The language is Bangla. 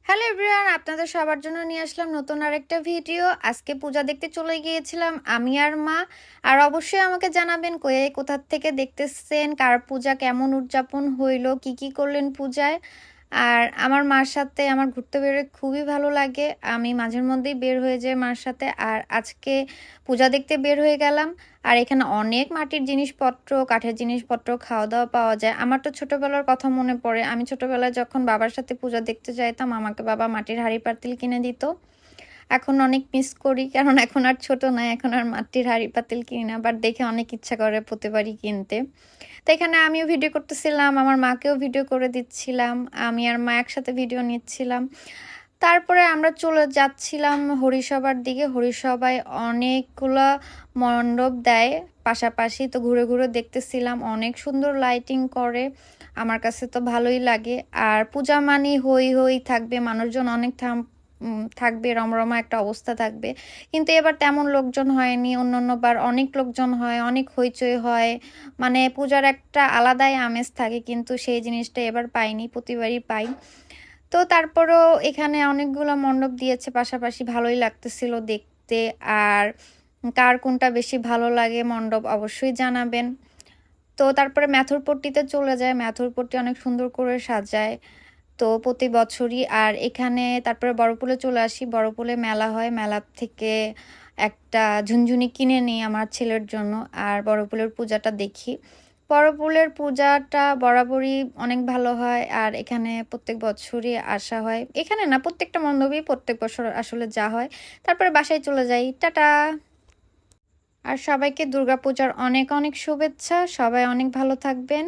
হ্যালো এভরিওয়ান, আপনাদের সবার জন্য নিয়ে আসলাম নতুন আরেকটা ভিডিও। আজকে পূজা দেখতে চলে গিয়েছিলাম আমি আর মা। আর অবশ্যই আমাকে জানাবেন কোথা থেকে দেখতেছেন, কার পূজা কেমন উদযাপন হইলো, কি কি করলেন পূজায়। আর আমার মার সাথে আমার ঘুরতে বেরোয় খুবই ভালো লাগে। আমি মাঝের মধ্যেই বের হয়ে যাই মার সাথে। আর আজকে পূজা দেখতে বের হয়ে গেলাম। আর এখানে অনেক মাটির জিনিসপত্র, কাঠের জিনিসপত্র, খাওয়া দাওয়া পাওয়া যায়। আমার তো ছোটবেলার কথা মনে পড়ে। আমি ছোটবেলায় যখন বাবার সাথে পূজা দেখতে যাইতাম, আমাকে বাবা মাটির হাঁড়ি পাতিল কিনে দিত। এখন অনেক মিস করি, কারণ এখন আর ছোট নাই, এখন আর মাটির হাঁড়ি পাতিল কিনি না। বাট দেখে অনেক ইচ্ছা করে প্রতিবারই কিনতে। তো এখানে আমিও ভিডিও করতেছিলাম, আমার মাকেও ভিডিও করে দিচ্ছিলাম, আমি আর মা একসাথে ভিডিও নিচ্ছিলাম। তারপরে আমরা চলে যাচ্ছিলাম হরিসভার দিকে। হরিসভায় অনেকগুলা মণ্ডপ দেয় পাশাপাশি, তো ঘুরে ঘুরে দেখতেছিলাম, অনেক সুন্দর লাইটিং করে। আমার কাছে তো ভালোই লাগে। আর পূজা মানে হই হই থাকবে, মানুষজন অনেক থাকবে, রমরমা একটা অবস্থা থাকবে। কিন্তু এবার তেমন লোকজন হয়নি, অন্যান্যবার অনেক লোকজন হয়, অনেক হইচই হয়। মানে পূজার একটা আলাদাই আমেজ থাকে, কিন্তু সেই জিনিসটা এবার পাইনি, প্রতিবারই পাই। তো তারপরেও এখানে অনেকগুলো মণ্ডপ দিয়েছে পাশাপাশি, ভালোই লাগতেছিল দেখতে। আর কার কোনটা বেশি ভালো লাগে মণ্ডপ অবশ্যই জানাবেন। তো তারপরে ম্যাথরপট্টিতে চলে যায়, ম্যাথরপট্টি অনেক সুন্দর করে সাজায় তো প্রতি বছরই। আর এখানে তারপরে বড়পুলে চলে আসি, বড়পুলে মেলা হয়, মেলা থেকে একটা ঝুনঝুনি কিনে নিই আমার ছেলের জন্য। আর বড়পুলের পূজাটা দেখি। বড়পুলের পূজাটা বরাবরই অনেক ভালো হয়। আর এখানে প্রত্যেক বছরই আসা হয়, এখানে না প্রত্যেকটা মণ্ডপেই প্রত্যেক বছর আসলে যা হয়। তারপরে বাসায় চলে যাই, টাটা। আর সবাইকে দুর্গাপূজার অনেক অনেক শুভেচ্ছা, সবাই অনেক ভালো থাকবেন।